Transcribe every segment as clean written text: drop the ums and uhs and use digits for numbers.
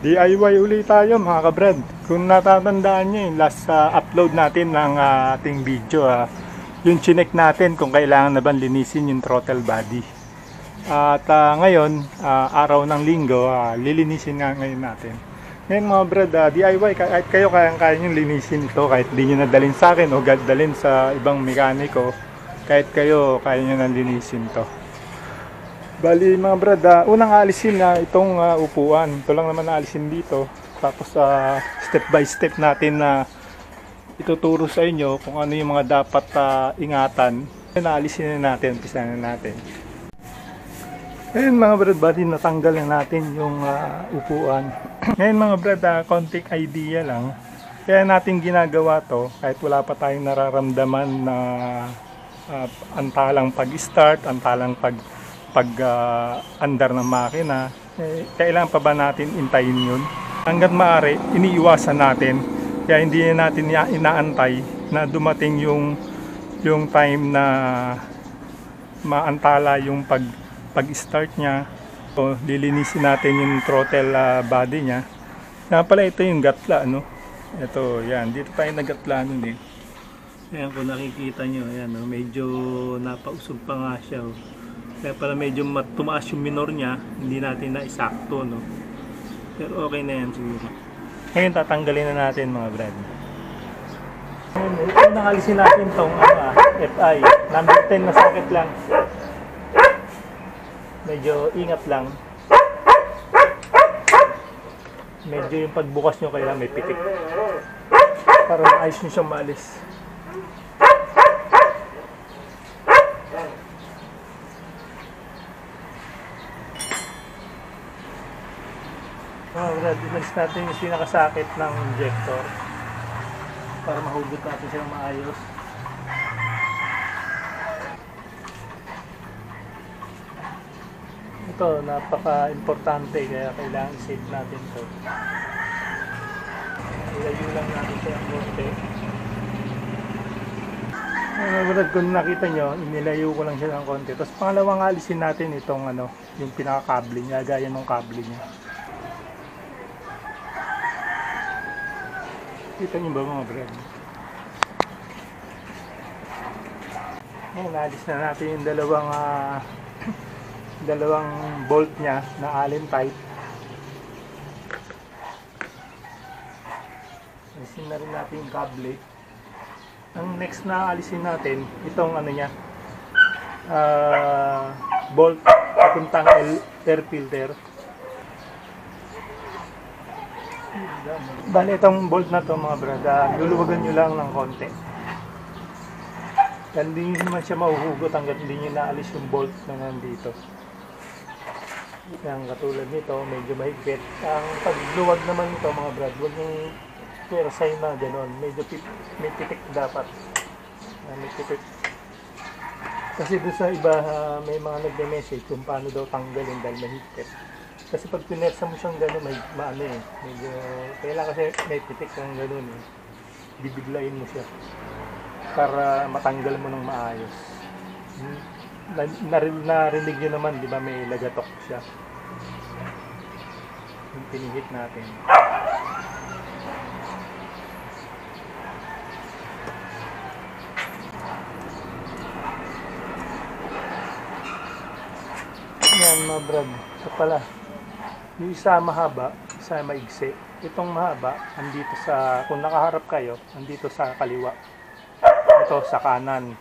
DIY ulit tayo mga kabrad. Kung natatandaan nyo yung last upload natin ng ating video, yung chinek natin kung kailangan na bang linisin yung throttle body. At ngayon, araw ng linggo, lilinisin nga ngayon natin. Ngayon mga brad, DIY, kahit kayo kaya nyo linisin ito, kahit di nyo nadalhin sa akin o dalhin sa ibang mekaniko, kahit kayo kaya nyo nang linisin to. Bali mga brad, unang alisin na itong upuan. Ito lang naman alisin dito. Tapos step by step natin na ituturo sa inyo kung ano yung mga dapat ingatan. Naalisin na natin, umpisahan na natin. Ngayon mga brad, bali natanggal na natin yung upuan. Ngayon mga brad, konting idea lang. Kaya natin ginagawa to kahit wala pa tayong nararamdaman na antalang pag-start, antalang pag-andar ng makina, kailangan pa ba natin intayin yun? Hanggat maaari, iniiwasan natin. Kaya hindi natin inaantay na dumating yung time na maantala yung pag-start niya. So, lilinisin natin yung throttle body niya. Kaya pala ito yung gatla, no? Ito, yan. Dito tayo nagatla nun eh. Ayan, kung nakikita nyo, ayan, no? Medyo napausog pa nga siya. Oh. Kaya pala medyo tumaas yung minor niya, hindi natin na isakto, no? Pero okay na yan siguro. Ngayon tatanggalin na natin mga brad. Ngayon nakalisin natin itong FI. Number 10 na socket lang. Medyo ingat lang. Medyo yung pagbukas nyo kailangan may pitik. Para maayos nyo siyang maalis. Inalis natin yung pinakasakit ng injector para mahugot natin silang maayos. Ito, napaka-importante kaya kailangan i-save natin ito. Ilayo lang natin siya ang konti. Kung nakita nyo, inilayo ko lang siya ng konti. Tapos pangalawang alisin natin itong yung pinaka-kable niya, gaya ng kable niya. Kita niyo ba mga brad? Ngayon, naalis na natin yung dalawang bolt niya na Allen type. Alisin na rin natin yung kable. Ang next na alisin natin, itong niya, bolt papuntang air filter. Bali itong bolt na to mga brad, luluwagan nyo lang ng konti. Hindi naman siya mahuhugot hanggat hindi nyo naalis yung bolt na nandito. Yan, katulad nito, medyo mahigpit. Ang pagluwag naman nito mga brad, huwag yung persay na gano'n. Medyo may pitik dapat. May pitik. Kasi doon sa iba, may mga nagme-message kung paano daw tanggalin dahil mahigpit. Kasi pag pinersa mo siyang gano'n, medyo, kailangan kasi may pitik kang gano'n eh. Bibiglayin mo siya para matanggal mo ng maayos. Narinig nyo naman, di ba may lagatok siya. Yung pinihit natin. Yan mga brad, ito pala. Yung isa mahaba, isa maigsi. Itong mahaba, andito kung nakaharap kayo, andito sa kaliwa. Ito sa kanan.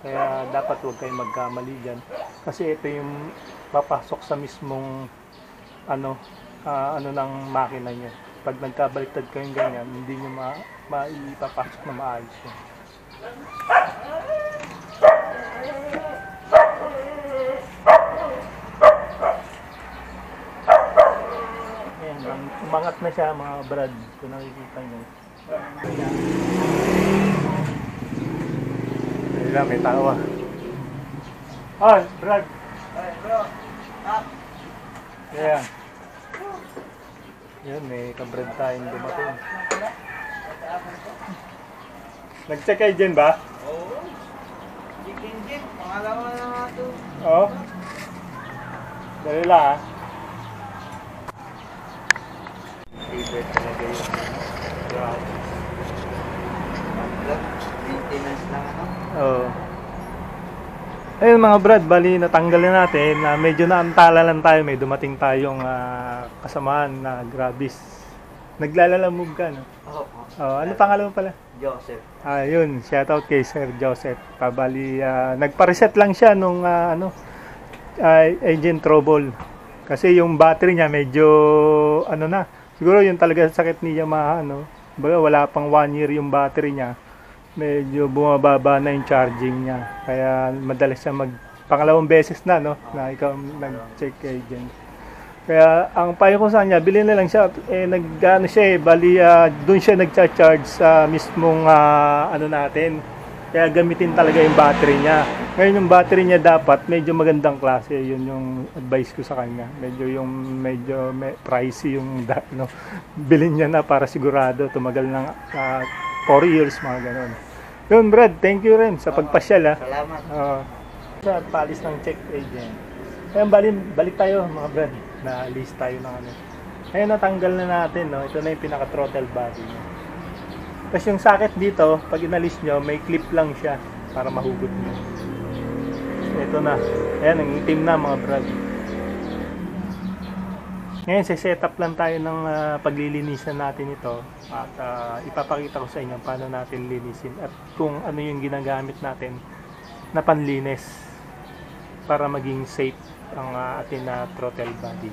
Kaya dapat huwag kayong magkamali dyan. Kasi ito yung papasok sa mismong ng makina nyo. Pag nagkabaliktad kayong ganyan, hindi nyo maipapasok na maayos yun. Umangat na siya mga brad, kung nakikita nyo. Ayun, may tawa. Oh, brad. Ay, bro. Yeah. Yan, may kabrad tayong dumating. Nag-check kayo dyan ba? Oo. Jik-jik, pangalawa na nga ito. Oo. Dali lang Oo. Ayun mga brad, bali natanggal na natin. Medyo naantala lang tayo. May dumating tayong kasamaan na grabis. Naglalalamog ka, no? Oo. Ano pangalan mo pala? Joseph. Yun, shoutout kay Sir Joseph. Pabali, nagpa-reset lang siya nung engine trouble. Kasi yung battery niya medyo, siguro yung talaga sakit ni Yamaha, no? Baga, wala pang 1 year yung battery niya. Medyo bumababa na yung charging niya. Kaya madalas siya pangalawang beses na, no? Na ikaw nag-check agent. Kaya ang payo ko sa kanya, bilhin na lang siya. Bali doon siya nagcha-charge sa mismong natin. Kaya gamitin talaga yung battery niya. Ngayon yung battery niya dapat medyo magandang klase. Yun yung advice ko sa kanya. Medyo pricey yung bilhin niya na para sigurado tumagal ng 4 years, mga ganon. Yun Brad, thank you rin sa pagpasyal. Salamat. Sa palis ng check agent. Kaya balik tayo mga Brad. Na-list tayo ng Ngayon natanggal na natin, no? Ito na yung pinaka-throttle body niya. Tapos yung socket dito, pag inalis nyo, may clip lang siya para mahugot nyo. Ito na. Ayan, ang itim na mga Brad. Ngayon, set up lang tayo ng paglilinisan natin ito. At ipapakita ko sa inyo paano natin linisin at kung ano yung ginagamit natin na panlinis para maging safe ang ating throttle body.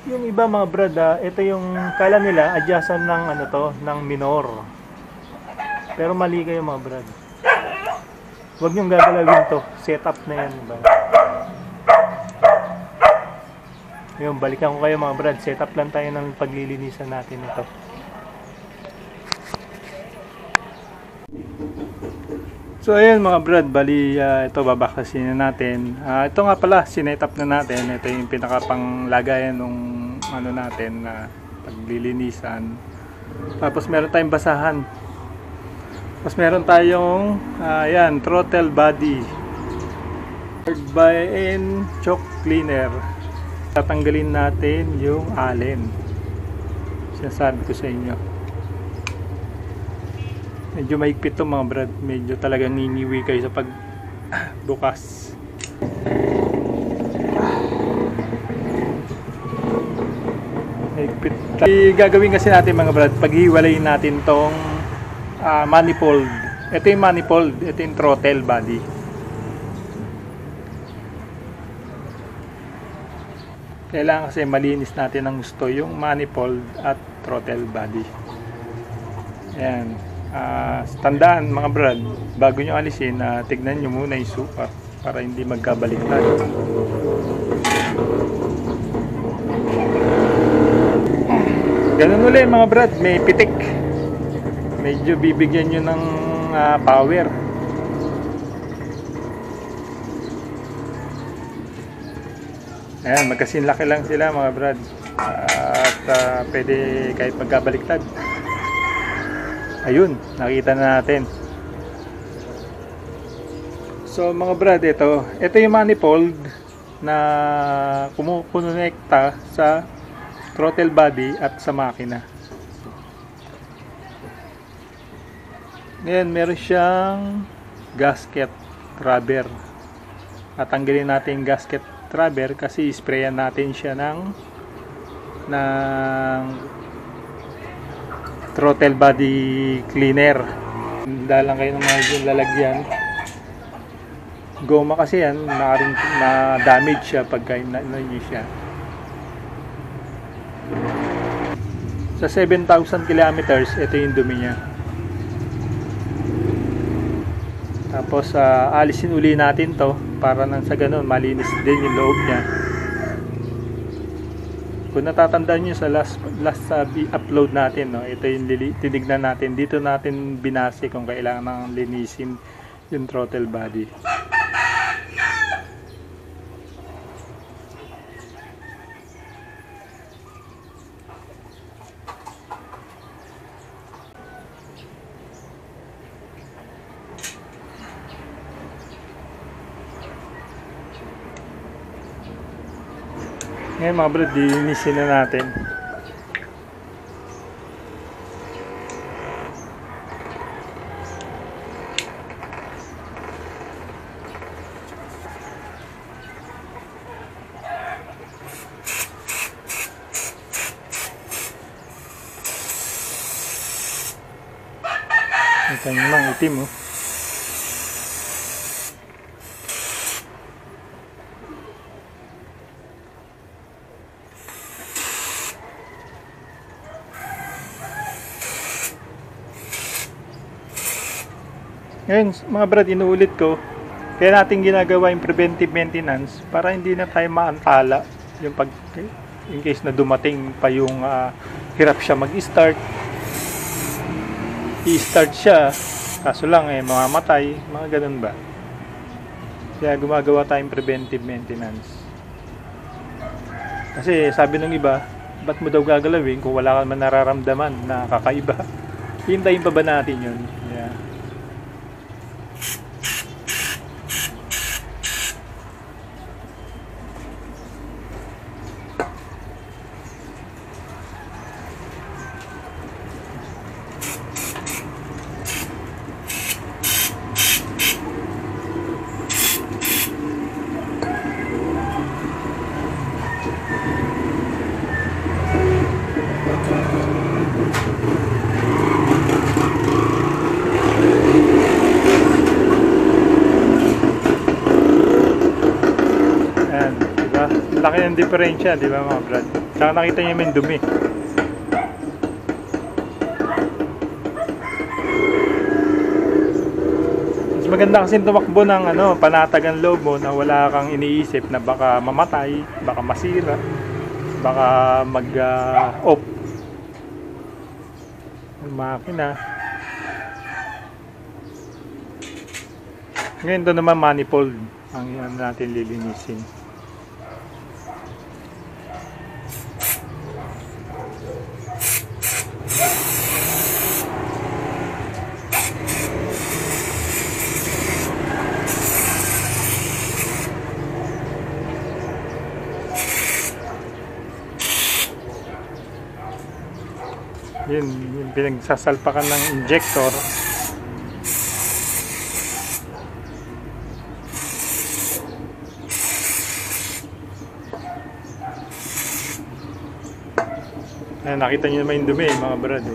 Yung iba mga brad, ito yung kala nila adjustan ng ng minor. Pero mali kayo mga brad. Huwag niyong gagalawin to. Setup na yan, ba? Yung balikan ko kayo mga brad. Setup lang tayo ng paglilinisan natin ito. So ayun mga brad, bali ito babakasin na natin. Ito nga pala, sinet up na natin. Ito yung pinakapanglagayan ng natin na paglilinisan. Tapos meron tayong basahan. Tapos meron tayong ayan, throttle body. By choke cleaner. Tatanggalin natin yung allen. Sinasabi ko sa inyo. Medyo maigpit to mga brad. Medyo talagang niniwi kayo sa pagbukas. Maigpit. Gagawin kasi natin mga brad, paghiwalayin natin tong manifold. Ito yung manifold. Ito yung throttle body. Kailangan kasi malinis natin ng gusto yung manifold at throttle body. Ayan. Tandaan mga brad, bago nyo alisin, tignan nyo muna yung sukat para hindi magkabaliktad. Ganun ulit mga brad, may pitik. Medyo bibigyan nyo ng power. Ayan, magkasinlaki lang sila mga brad. At pwede kahit magkabaliktad. Ayun, nakita na natin. So mga brad, ito yung manifold na kumukonekta sa throttle body at sa makina. Ngayon, meron siyang gasket rubber. At tanggalin natin yung gasket rubber kasi sprayan natin siya ng throttle body cleaner. Dalang kayo ng mga lalagyan. Goma kasi yan, na damage siya pagka nyo siya. Sa 7,000 kilometers, ito yung dumi niya. Tapos alisin uli natin to para nang sa ganun malinis din yung loob niya. Kung natatandaan nyo sa last upload natin, no, ito yung tinignan natin. Dito natin binase kung kailangan ng linisin yung throttle body. Ngayon mga brad, linisin na natin. Yan yung mga itim, oh. Ngayon, mga brad, inuulit ko, kaya natin ginagawa yung preventive maintenance para hindi na tayo maantala yung pag, in case na dumating pa yung hirap siya mag-start. I-start siya, kaso lang mamamatay, mga ganun ba. Kaya gumagawa tayong preventive maintenance. Kasi sabi ng iba, ba't mo daw gagalawin kung wala ka man nararamdaman na kakaiba? Hintayin pa ba natin yun? Yeah. Laki ng diferensya, di ba mga brad? Saka nakita niyo yung dumi. Mas maganda kasi tumakbo ng panatag ang loob mo na wala kang iniisip na baka mamatay, baka masira, baka mag-off ang makina. Ngayon ito naman manifold ang natin lilinisin. Yun, yung pinagsasalpakan ng injector. Ayan, nakita nyo naman yung dumi, mga brad.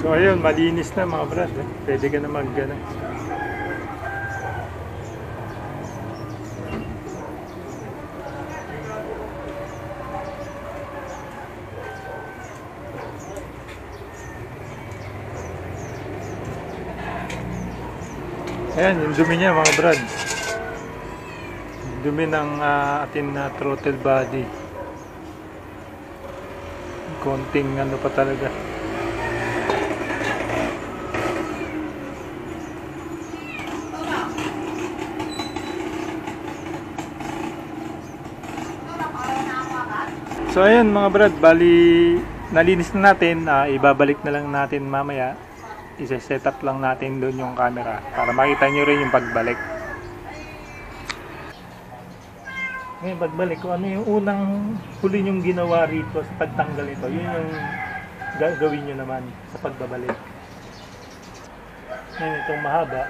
So ayun, malinis na mga brad. Pwede ka na mag-gana. Ayan, yung dumi niya mga brad. Yung dumi ng atin na throttle body. Konting pa talaga. So ayun mga brad, bali nalinis na natin, ibabalik na lang natin mamaya. I-set up lang natin doon yung camera para makita nyo rin yung pagbalik. Ngayon pagbalik, kung ano yung unang huli nyong ginawa rito sa pagtanggal ito, yun yung gagawin nyo naman sa pagbabalik. Ngayon itong mahaba,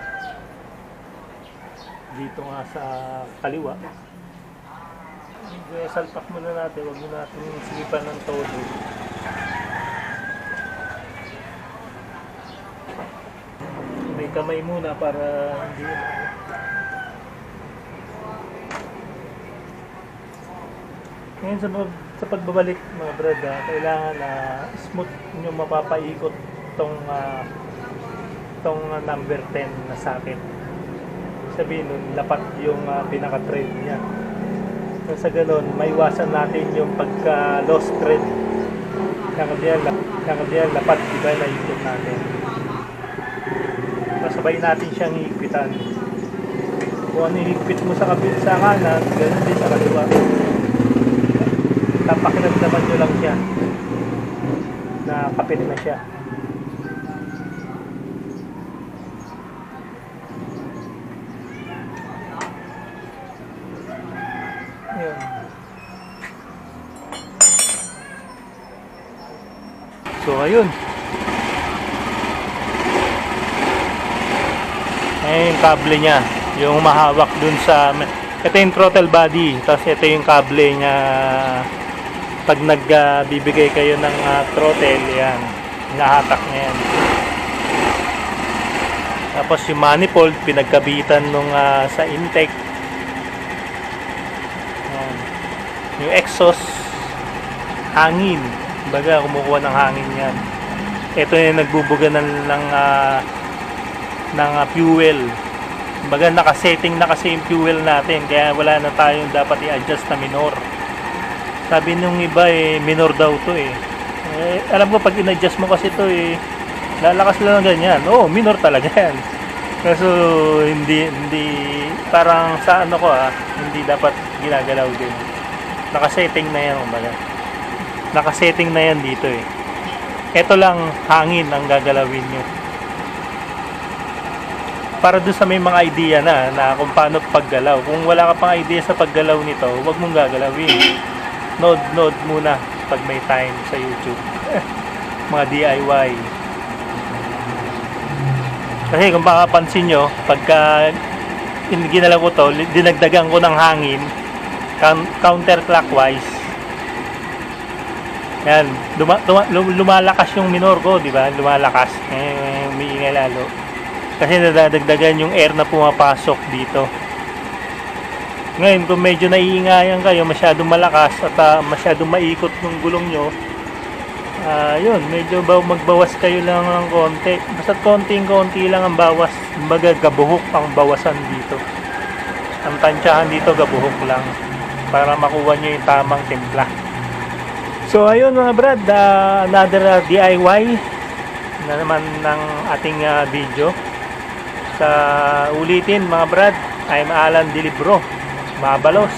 dito nga sa kaliwa. Salpak muna natin, huwag muna natin silipan ng todo. May kamay muna para hindi ngayon sa pagbabalik mga brad, kailangan na smooth nyo mapapaikot tong number 10 na socket. Sabihin nun, lapat yung pinaka-thread niya. So sa ganun, maiwasan natin yung pagka-lost thread. Kaya lapat, diba, naikot natin. Sabay natin siyang higpitan. Kung ano higpit mo sa kanan, ganun din sa kaliwa. Pakiramdaman nyo lang siya na kapit na siya. So ayun. Ayan yung kable niya, yung mahawak dun sa, ito yung throttle body, tapos ito yung kable niya. Pag nagbibigay kayo ng throttle, yan, nahatak niya yan. Tapos yung manifold pinagkabitan nung sa intake. Yan. Yung exhaust, hangin, baga kumukuha ng hangin yan. Ito yung nagbubuga ng fuel. Baga nakasetting na kasi yung fuel natin, kaya wala na tayong dapat i-adjust na minor. Sabi nung iba minor daw to alam ko pag in-adjust mo kasi to lalakas lang ng ganyan. Oo, minor talaga yan. Kaso hindi parang sa ano ko hindi dapat ginagalaw din. Nakasetting na yan, kumbaga. Nakasetting na yan dito Ito lang hangin ang gagalawin nyo. Para doon sa may mga idea na kung paano paggalaw. Kung wala ka pang idea sa paggalaw nito, huwag mong gagalawin. Node muna pag may time sa YouTube. Mga DIY. Kasi kung makapansin nyo, pagka ginalaw ko to, dinagdagan ko ng hangin counterclockwise. Yan, lumalakas yung minor ko, di ba? Lumalakas. Umiingay lalo. Kasi nadadagdagan yung air na pumapasok dito. Ngayon, kung medyo naiingayan kayo, masyadong malakas at masyadong maikot ng gulong nyo, yun, medyo magbawas kayo lang ng konti. Basta konting-konti lang ang bawas. Kumbaga, gabuhok ang bawasan dito. Ang tansyahan dito, gabuhok lang. Para makuha nyo yung tamang timpla. So, ayun mga brad, another DIY na naman ng ating video. Sa ulitin mga brad, I'm Alan Dilibro, Mabalos.